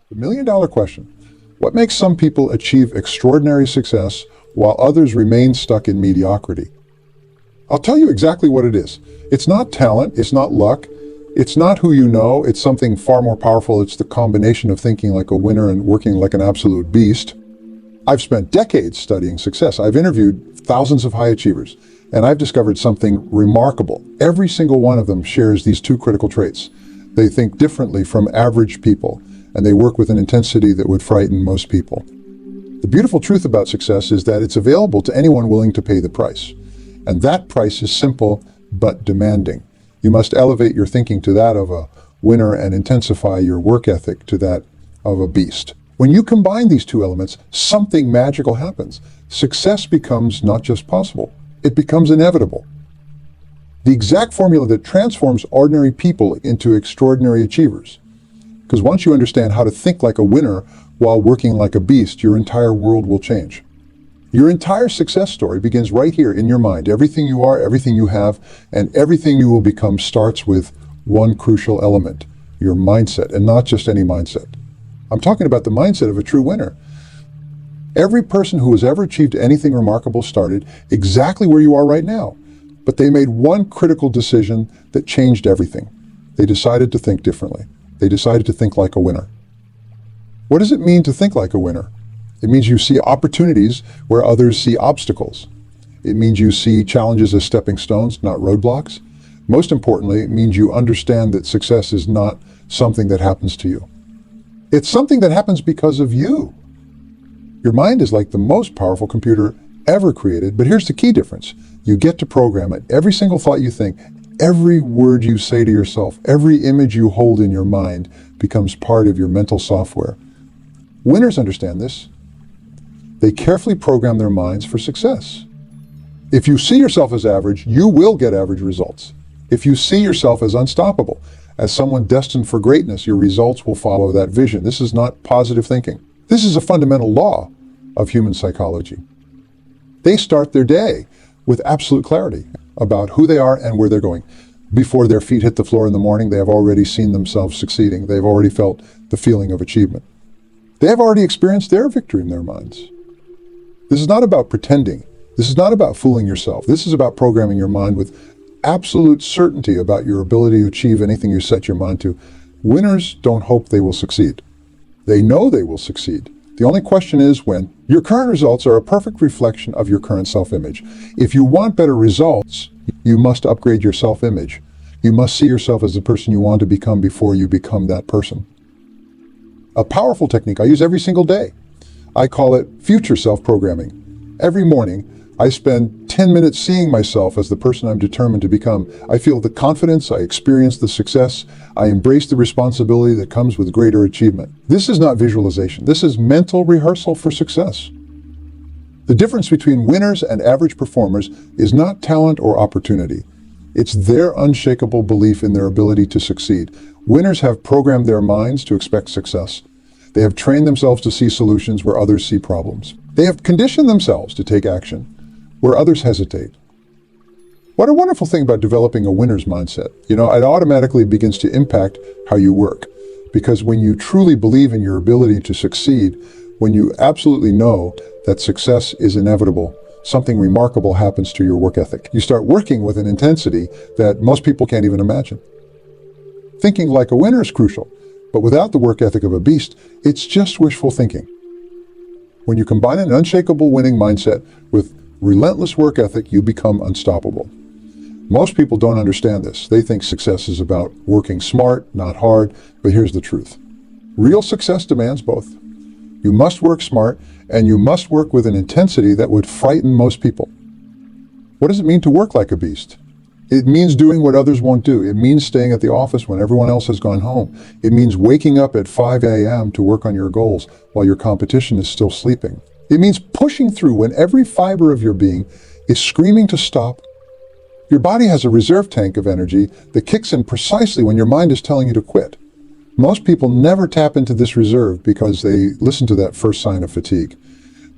The million-dollar question: what makes some people achieve extraordinary success while others remain stuck in mediocrity? I'll tell you exactly what it is. It's not talent, it's not luck, it's not who you know, it's something far more powerful. It's the combination of thinking like a winner and working like an absolute beast. I've spent decades studying success. I've interviewed thousands of high achievers, and I've discovered something remarkable. Every single one of them shares these two critical traits. They think differently from average people, and they work with an intensity that would frighten most people. The beautiful truth about success is that it's available to anyone willing to pay the price. And that price is simple but demanding. You must elevate your thinking to that of a winner and intensify your work ethic to that of a beast. When you combine these two elements, something magical happens. Success becomes not just possible, it becomes inevitable. The exact formula that transforms ordinary people into extraordinary achievers. Because once you understand how to think like a winner while working like a beast, your entire world will change. Your entire success story begins right here in your mind. Everything you are, everything you have, and everything you will become starts with one crucial element: your mindset, and not just any mindset. I'm talking about the mindset of a true winner. Every person who has ever achieved anything remarkable started exactly where you are right now, but they made one critical decision that changed everything. They decided to think differently. They decided to think like a winner. What does it mean to think like a winner? It means you see opportunities where others see obstacles. It means you see challenges as stepping stones, not roadblocks. Most importantly, it means you understand that success is not something that happens to you. It's something that happens because of you. Your mind is like the most powerful computer ever created, but here's the key difference. You get to program it. Every single thought you think, every word you say to yourself, every image you hold in your mind becomes part of your mental software. Winners understand this. They carefully program their minds for success. If you see yourself as average, you will get average results. If you see yourself as unstoppable, as someone destined for greatness, your results will follow that vision. This is not positive thinking. This is a fundamental law of human psychology. They start their day with absolute clarity about who they are and where they're going. Before their feet hit the floor in the morning, they have already seen themselves succeeding. They've already felt the feeling of achievement. They have already experienced their victory in their minds. This is not about pretending. This is not about fooling yourself. This is about programming your mind with absolute certainty about your ability to achieve anything you set your mind to. Winners don't hope they will succeed. They know they will succeed. The only question is when. Your current results are a perfect reflection of your current self-image. If you want better results, you must upgrade your self-image. You must see yourself as the person you want to become before you become that person. A powerful technique I use every single day. I call it future self-programming. Every morning, I spend 10 minutes seeing myself as the person I'm determined to become. I feel the confidence, I experience the success, I embrace the responsibility that comes with greater achievement. This is not visualization. This is mental rehearsal for success. The difference between winners and average performers is not talent or opportunity. It's their unshakable belief in their ability to succeed. Winners have programmed their minds to expect success. They have trained themselves to see solutions where others see problems. They have conditioned themselves to take action where others hesitate. What a wonderful thing about developing a winner's mindset. It automatically begins to impact how you work. Because when you truly believe in your ability to succeed, when you absolutely know that success is inevitable, something remarkable happens to your work ethic. You start working with an intensity that most people can't even imagine. Thinking like a winner is crucial, but without the work ethic of a beast, it's just wishful thinking. When you combine an unshakable winning mindset with relentless work ethic, you become unstoppable. Most people don't understand this. They think success is about working smart, not hard, but here's the truth. Real success demands both. You must work smart, and you must work with an intensity that would frighten most people. What does it mean to work like a beast? It means doing what others won't do. It means staying at the office when everyone else has gone home. It means waking up at 5 a.m. to work on your goals while your competition is still sleeping. It means pushing through when every fiber of your being is screaming to stop. Your body has a reserve tank of energy that kicks in precisely when your mind is telling you to quit. Most people never tap into this reserve because they listen to that first sign of fatigue.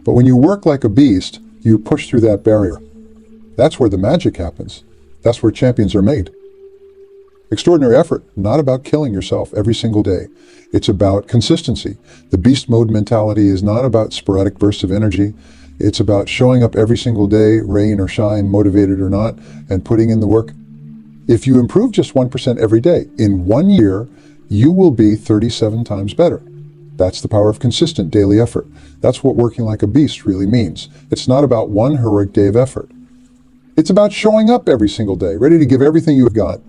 But when you work like a beast, you push through that barrier. That's where the magic happens. That's where champions are made. Extraordinary effort, not about killing yourself every single day. It's about consistency. The beast mode mentality is not about sporadic bursts of energy. It's about showing up every single day, rain or shine, motivated or not, and putting in the work. If you improve just 1% every day, in 1 year, you will be 37 times better. That's the power of consistent daily effort. That's what working like a beast really means. It's not about one heroic day of effort. It's about showing up every single day, ready to give everything you've got.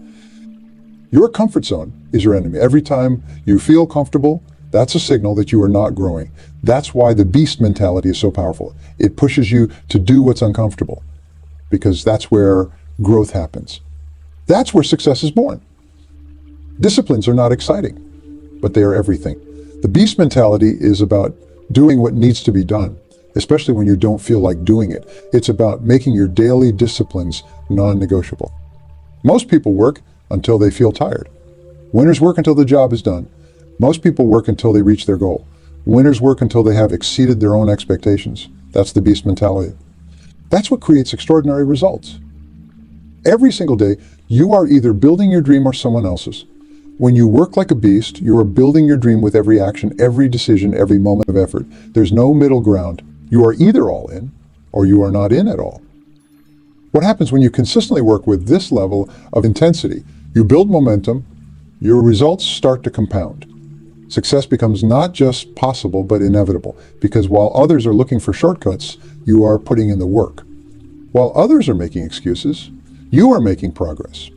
Your comfort zone is your enemy. Every time you feel comfortable, that's a signal that you are not growing. That's why the beast mentality is so powerful. It pushes you to do what's uncomfortable, because that's where growth happens. That's where success is born. Disciplines are not exciting, but they are everything. The beast mentality is about doing what needs to be done, especially when you don't feel like doing it. It's about making your daily disciplines non-negotiable. Most people work until they feel tired. Winners work until the job is done. Most people work until they reach their goal. Winners work until they have exceeded their own expectations. That's the beast mentality. That's what creates extraordinary results. Every single day, you are either building your dream or someone else's. When you work like a beast, you are building your dream with every action, every decision, every moment of effort. There's no middle ground. You are either all in or you are not in at all. What happens when you consistently work with this level of intensity? You build momentum, your results start to compound. Success becomes not just possible, but inevitable, because while others are looking for shortcuts, you are putting in the work. While others are making excuses, you are making progress.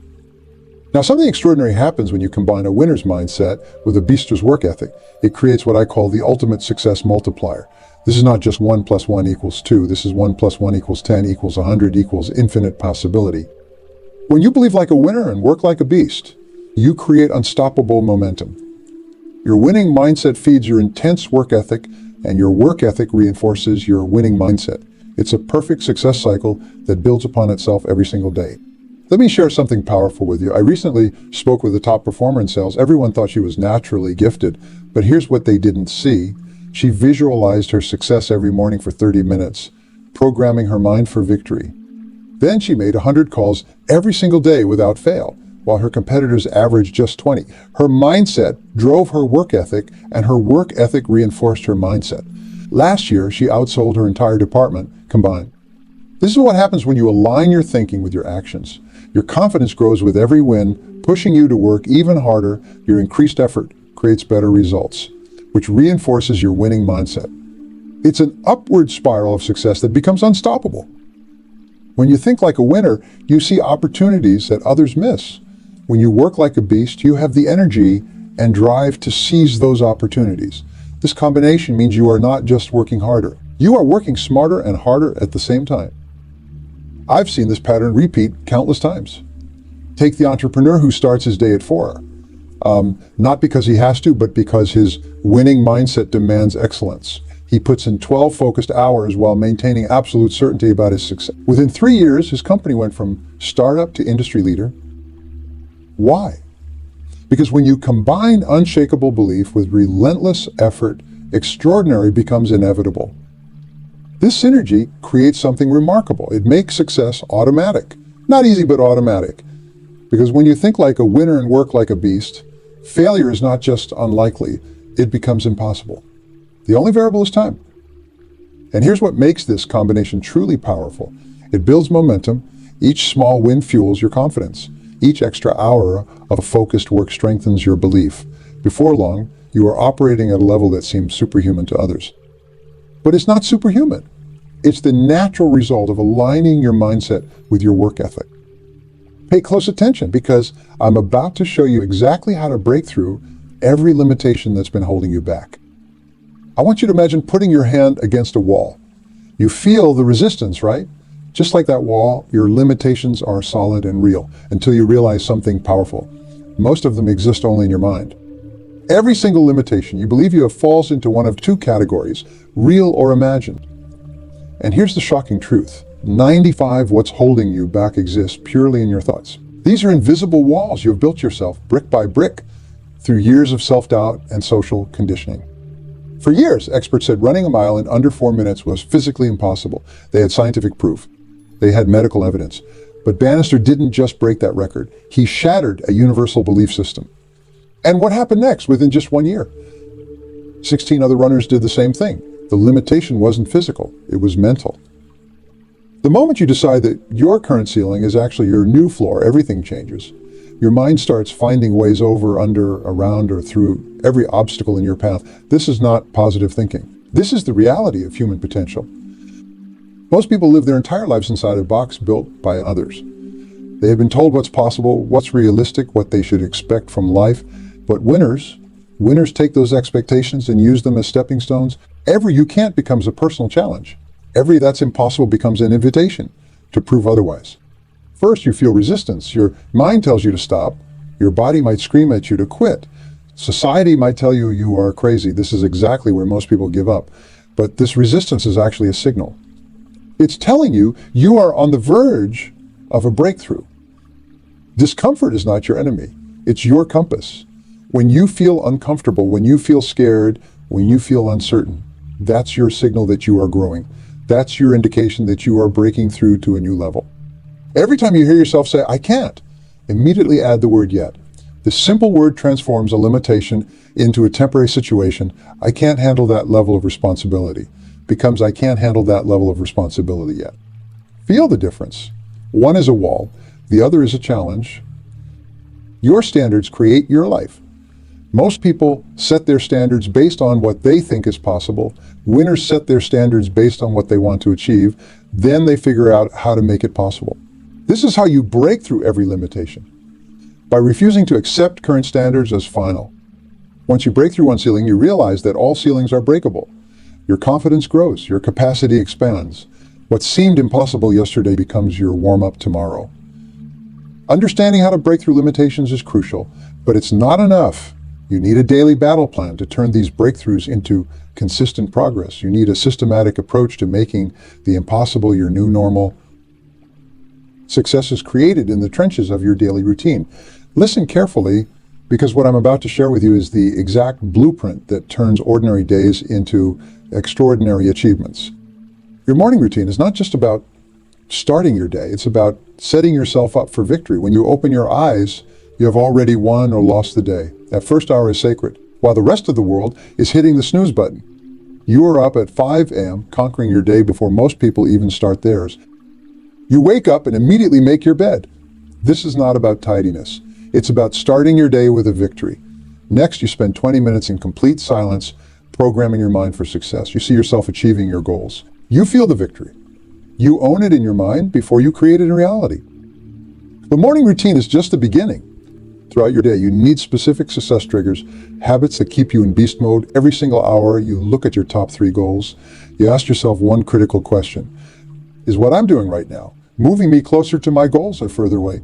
Now, something extraordinary happens when you combine a winner's mindset with a beaster's work ethic. It creates what I call the ultimate success multiplier. This is not just 1 + 1 = 2. This is 1 + 1 = 10 = 100 = infinite possibility. When you believe like a winner and work like a beast, you create unstoppable momentum. Your winning mindset feeds your intense work ethic, and your work ethic reinforces your winning mindset. It's a perfect success cycle that builds upon itself every single day. Let me share something powerful with you. I recently spoke with a top performer in sales. Everyone thought she was naturally gifted, but here's what they didn't see. She visualized her success every morning for 30 minutes, programming her mind for victory. Then she made 100 calls every single day without fail, while her competitors averaged just 20. Her mindset drove her work ethic, and her work ethic reinforced her mindset. Last year, she outsold her entire department combined. This is what happens when you align your thinking with your actions. Your confidence grows with every win, pushing you to work even harder. Your increased effort creates better results, which reinforces your winning mindset. It's an upward spiral of success that becomes unstoppable. When you think like a winner, you see opportunities that others miss. When you work like a beast, you have the energy and drive to seize those opportunities. This combination means you are not just working harder. You are working smarter and harder at the same time. I've seen this pattern repeat countless times. Take the entrepreneur who starts his day at 4. Not because he has to, but because his winning mindset demands excellence. He puts in 12 focused hours while maintaining absolute certainty about his success. Within 3 years, his company went from startup to industry leader. Why? Because when you combine unshakable belief with relentless effort, extraordinary becomes inevitable. This synergy creates something remarkable. It makes success automatic. Not easy, but automatic. Because when you think like a winner and work like a beast, failure is not just unlikely, it becomes impossible. The only variable is time. And here's what makes this combination truly powerful. It builds momentum. Each small win fuels your confidence. Each extra hour of focused work strengthens your belief. Before long, you are operating at a level that seems superhuman to others. But it's not superhuman. It's the natural result of aligning your mindset with your work ethic. Pay close attention, because I'm about to show you exactly how to break through every limitation that's been holding you back. I want you to imagine putting your hand against a wall. You feel the resistance, right? Just like that wall, your limitations are solid and real until you realize something powerful. Most of them exist only in your mind. Every single limitation you believe you have falls into one of two categories, real or imagined. And here's the shocking truth. 95 what's holding you back exists purely in your thoughts. These are invisible walls you've built yourself brick by brick through years of self-doubt and social conditioning. For years, experts said running a mile in under 4 minutes was physically impossible. They had scientific proof. They had medical evidence. But Bannister didn't just break that record. He shattered a universal belief system. And what happened next within just 1 year? 16 other runners did the same thing. The limitation wasn't physical, it was mental. The moment you decide that your current ceiling is actually your new floor, everything changes. Your mind starts finding ways over, under, around, or through every obstacle in your path. This is not positive thinking. This is the reality of human potential. Most people live their entire lives inside a box built by others. They have been told what's possible, what's realistic, what they should expect from life. But winners take those expectations and use them as stepping stones. Every you can't becomes a personal challenge. Every that's impossible becomes an invitation to prove otherwise. First, you feel resistance. Your mind tells you to stop. Your body might scream at you to quit. Society might tell you you are crazy. This is exactly where most people give up. But this resistance is actually a signal. It's telling you you are on the verge of a breakthrough. Discomfort is not your enemy. It's your compass. When you feel uncomfortable, when you feel scared, when you feel uncertain, that's your signal that you are growing. That's your indication that you are breaking through to a new level. Every time you hear yourself say, I can't, immediately add the word yet. The simple word transforms a limitation into a temporary situation. I can't handle that level of responsibility. Becomes I can't handle that level of responsibility yet. Feel the difference. One is a wall, the other is a challenge. Your standards create your life. Most people set their standards based on what they think is possible. Winners set their standards based on what they want to achieve. Then they figure out how to make it possible. This is how you break through every limitation. By refusing to accept current standards as final. Once you break through one ceiling, you realize that all ceilings are breakable. Your confidence grows, your capacity expands. What seemed impossible yesterday becomes your warm-up tomorrow. Understanding how to break through limitations is crucial, but it's not enough. You need a daily battle plan to turn these breakthroughs into consistent progress. You need a systematic approach to making the impossible your new normal. Success is created in the trenches of your daily routine. Listen carefully, because what I'm about to share with you is the exact blueprint that turns ordinary days into extraordinary achievements. Your morning routine is not just about starting your day, it's about setting yourself up for victory. When you open your eyes, you have already won or lost the day. That first hour is sacred, while the rest of the world is hitting the snooze button. You are up at 5 a.m., conquering your day before most people even start theirs. You wake up and immediately make your bed. This is not about tidiness. It's about starting your day with a victory. Next, you spend 20 minutes in complete silence, programming your mind for success. You see yourself achieving your goals. You feel the victory. You own it in your mind before you create it in reality. The morning routine is just the beginning. Throughout your day, you need specific success triggers, habits that keep you in beast mode. Every single hour, you look at your top 3 goals. You ask yourself one critical question. Is what I'm doing right now moving me closer to my goals or further away?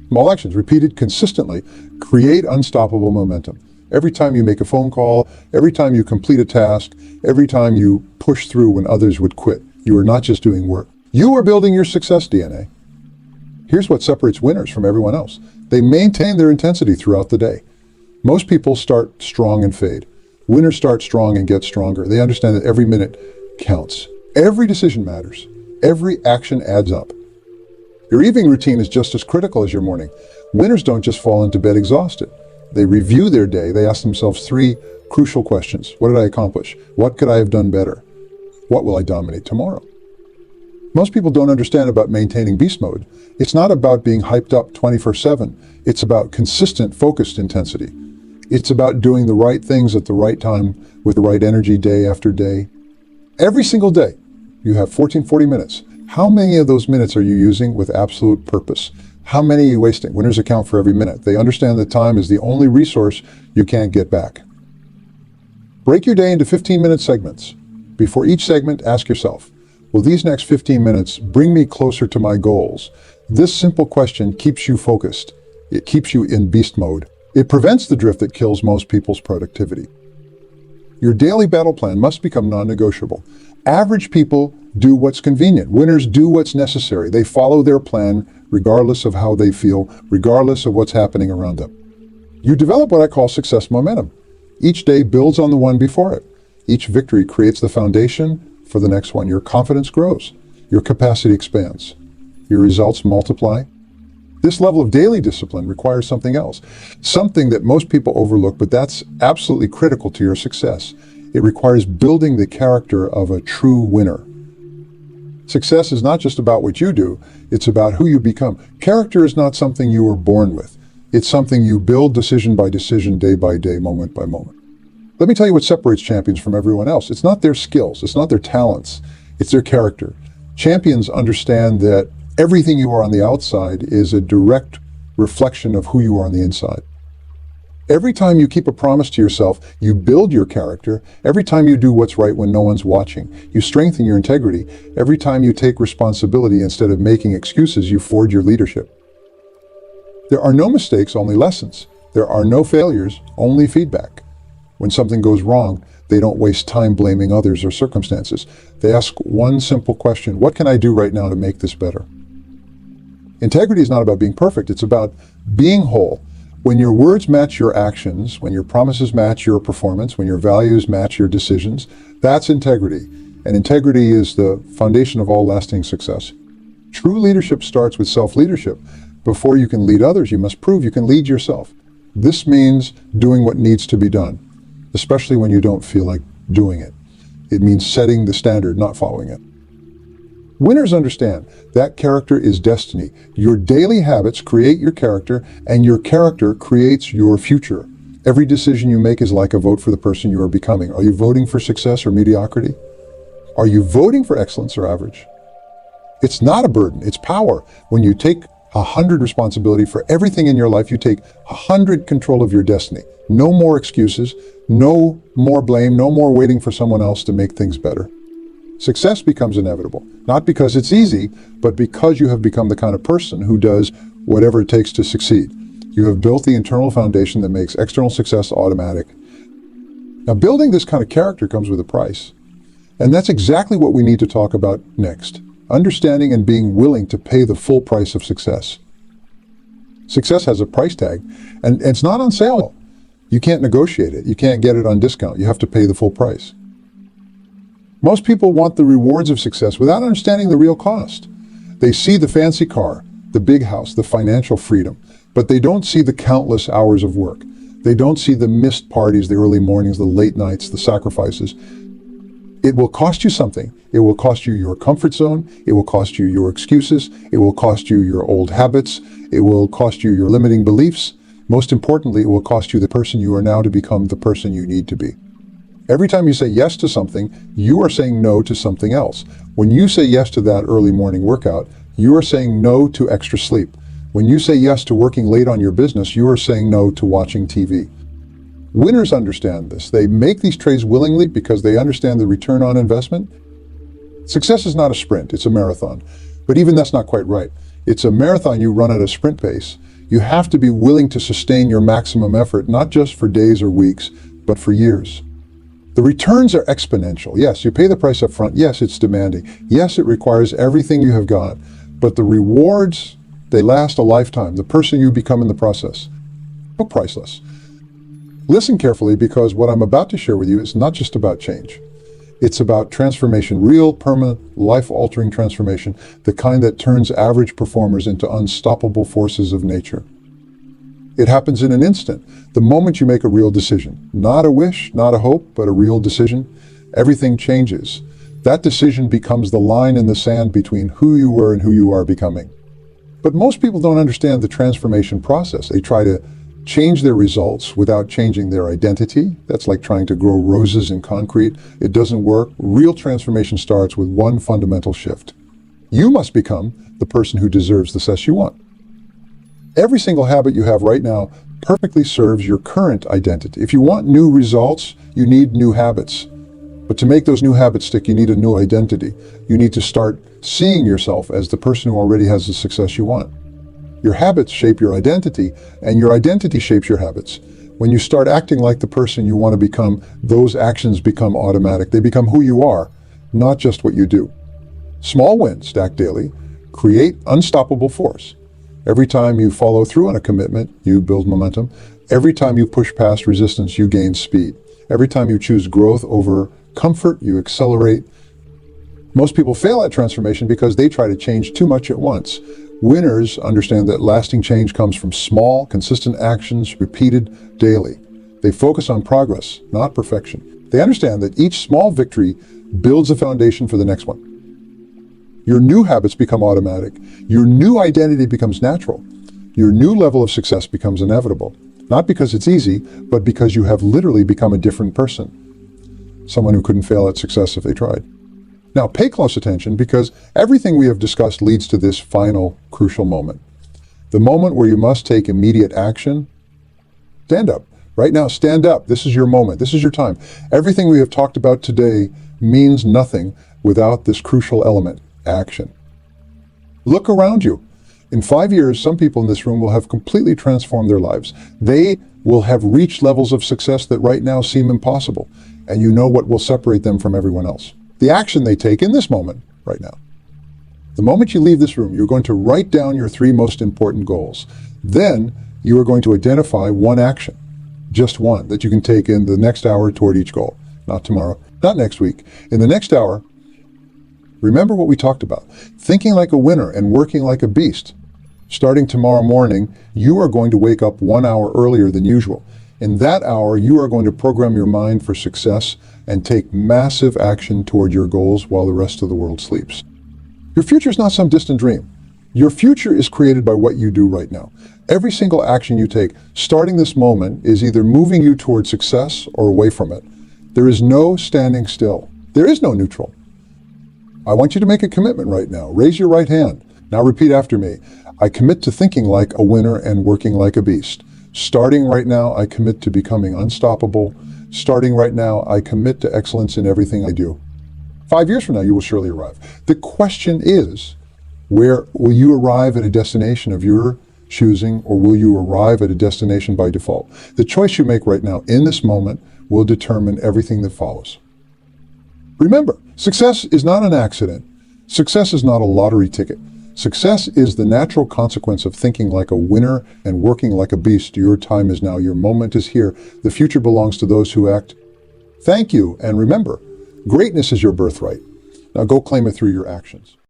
Small actions repeated consistently create unstoppable momentum. Every time you make a phone call, every time you complete a task, every time you push through when others would quit, you are not just doing work. You are building your success DNA. Here's what separates winners from everyone else. They maintain their intensity throughout the day. Most people start strong and fade. Winners start strong and get stronger. They understand that every minute counts. Every decision matters. Every action adds up. Your evening routine is just as critical as your morning. Winners don't just fall into bed exhausted. They review their day. They ask themselves 3 crucial questions. What did I accomplish? What could I have done better? What will I dominate tomorrow? Most people don't understand about maintaining beast mode. It's not about being hyped up 24/7. It's about consistent, focused intensity. It's about doing the right things at the right time with the right energy day after day. Every single day, you have 40 minutes. How many of those minutes are you using with absolute purpose? How many are you wasting? Winners account for every minute. They understand that time is the only resource you can't get back. Break your day into 15-minute segments. Before each segment, ask yourself, will these next 15 minutes bring me closer to my goals? This simple question keeps you focused. It keeps you in beast mode. It prevents the drift that kills most people's productivity. Your daily battle plan must become non-negotiable. Average people do what's convenient. Winners do what's necessary. They follow their plan regardless of how they feel, regardless of what's happening around them. You develop what I call success momentum. Each day builds on the one before it. Each victory creates the foundation for the next one. Your confidence grows. Your capacity expands. your results multiply. This level of daily discipline requires something else, something that most people overlook, but that's absolutely critical to your success. It requires building the character of a true winner. Success is not just about what you do, it's about who you become. Character is not something you were born with. It's something you build decision by decision, day by day, moment by moment. Let me tell you what separates champions from everyone else. It's not their skills, it's not their talents, it's their character. Champions understand that everything you are on the outside is a direct reflection of who you are on the inside. Every time you keep a promise to yourself, you build your character. Every time you do what's right when no one's watching, you strengthen your integrity. Every time you take responsibility instead of making excuses, you forge your leadership. There are no mistakes, only lessons. There are no failures, only feedback. When something goes wrong, they don't waste time blaming others or circumstances. They ask one simple question: what can I do right now to make this better? Integrity is not about being perfect, it's about being whole. When your words match your actions, when your promises match your performance, when your values match your decisions, that's integrity. And integrity is the foundation of all lasting success. True leadership starts with self-leadership. Before you can lead others, you must prove you can lead yourself. This means doing what needs to be done, especially when you don't feel like doing it. It means setting the standard, not following it. Winners understand that character is destiny. Your daily habits create your character, and your character creates your future. Every decision you make is like a vote for the person you are becoming. Are you voting for success or mediocrity? Are you voting for excellence or average? It's not a burden, it's power. When you take 100 responsibility for everything in your life, you take 100 control of your destiny. No more excuses, no more blame, no more waiting for someone else to make things better. Success becomes inevitable, not because it's easy, but because you have become the kind of person who does whatever it takes to succeed. You have built the internal foundation that makes external success automatic. Now, building this kind of character comes with a price. And that's exactly what we need to talk about next. Understanding and being willing to pay the full price of success. Success has a price tag, and it's not on sale. You can't negotiate it. You can't get it on discount. You have to pay the full price. Most people want the rewards of success without understanding the real cost. They see the fancy car, the big house, the financial freedom, but they don't see the countless hours of work. They don't see the missed parties, the early mornings, the late nights, the sacrifices. It will cost you something. It will cost you your comfort zone. It will cost you your excuses. It will cost you your old habits. It will cost you your limiting beliefs. Most importantly, it will cost you the person you are now to become the person you need to be. Every time you say yes to something, you are saying no to something else. When you say yes to that early morning workout, you are saying no to extra sleep. When you say yes to working late on your business, you are saying no to watching TV. Winners understand this. They make these trades willingly because they understand the return on investment. Success is not a sprint, it's a marathon. But even that's not quite right. It's a marathon you run at a sprint pace. You have to be willing to sustain your maximum effort, not just for days or weeks, but for years. The returns are exponential. Yes, you pay the price up front. Yes, it's demanding. Yes, it requires everything you have got. But the rewards, they last a lifetime. The person you become in the process, so priceless. Listen carefully, because what I'm about to share with you is not just about change. It's about transformation, real, permanent, life-altering transformation, the kind that turns average performers into unstoppable forces of nature. It happens in an instant, the moment you make a real decision. Not a wish, not a hope, but a real decision. Everything changes. That decision becomes the line in the sand between who you were and who you are becoming. But most people don't understand the transformation process. They try to change their results without changing their identity. That's like trying to grow roses in concrete. It doesn't work. Real transformation starts with one fundamental shift. You must become the person who deserves the success you want. Every single habit you have right now perfectly serves your current identity. If you want new results, you need new habits. But to make those new habits stick, you need a new identity. You need to start seeing yourself as the person who already has the success you want. Your habits shape your identity, and your identity shapes your habits. When you start acting like the person you want to become, those actions become automatic. They become who you are, not just what you do. Small wins stacked daily create unstoppable force. Every time you follow through on a commitment, you build momentum. Every time you push past resistance, you gain speed. Every time you choose growth over comfort, you accelerate. Most people fail at transformation because they try to change too much at once. Winners understand that lasting change comes from small, consistent actions repeated daily. They focus on progress, not perfection. They understand that each small victory builds a foundation for the next one. Your new habits become automatic. Your new identity becomes natural. Your new level of success becomes inevitable. Not because it's easy, but because you have literally become a different person. Someone who couldn't fail at success if they tried. Now pay close attention, because everything we have discussed leads to this final, crucial moment. The moment where you must take immediate action. Stand up. Right now, stand up. This is your moment. This is your time. Everything we have talked about today means nothing without this crucial element, action. Look around you. In 5 years, some people in this room will have completely transformed their lives. They will have reached levels of success that right now seem impossible. And you know what will separate them from everyone else. The action they take in this moment, right now. The moment you leave this room, you're going to write down your 3 most important goals. Then you are going to identify one action, just one, that you can take in the next hour toward each goal. Not tomorrow, not next week. In the next hour, remember what we talked about. Thinking like a winner and working like a beast. Starting tomorrow morning, you are going to wake up 1 hour earlier than usual. In that hour, you are going to program your mind for success and take massive action toward your goals while the rest of the world sleeps. Your future is not some distant dream. Your future is created by what you do right now. Every single action you take, starting this moment, is either moving you toward success or away from it. There is no standing still. There is no neutral. I want you to make a commitment right now. Raise your right hand. Now repeat after me. I commit to thinking like a winner and working like a beast. Starting right now, I commit to becoming unstoppable. Starting right now, I commit to excellence in everything I do. 5 years from now, you will surely arrive. The question is, where will you arrive at a destination of your choosing, or will you arrive at a destination by default? The choice you make right now in this moment will determine everything that follows. Remember, success is not an accident. Success is not a lottery ticket. Success is the natural consequence of thinking like a winner and working like a beast. Your time is now. Your moment is here. The future belongs to those who act. Thank you, and remember, greatness is your birthright. Now go claim it through your actions.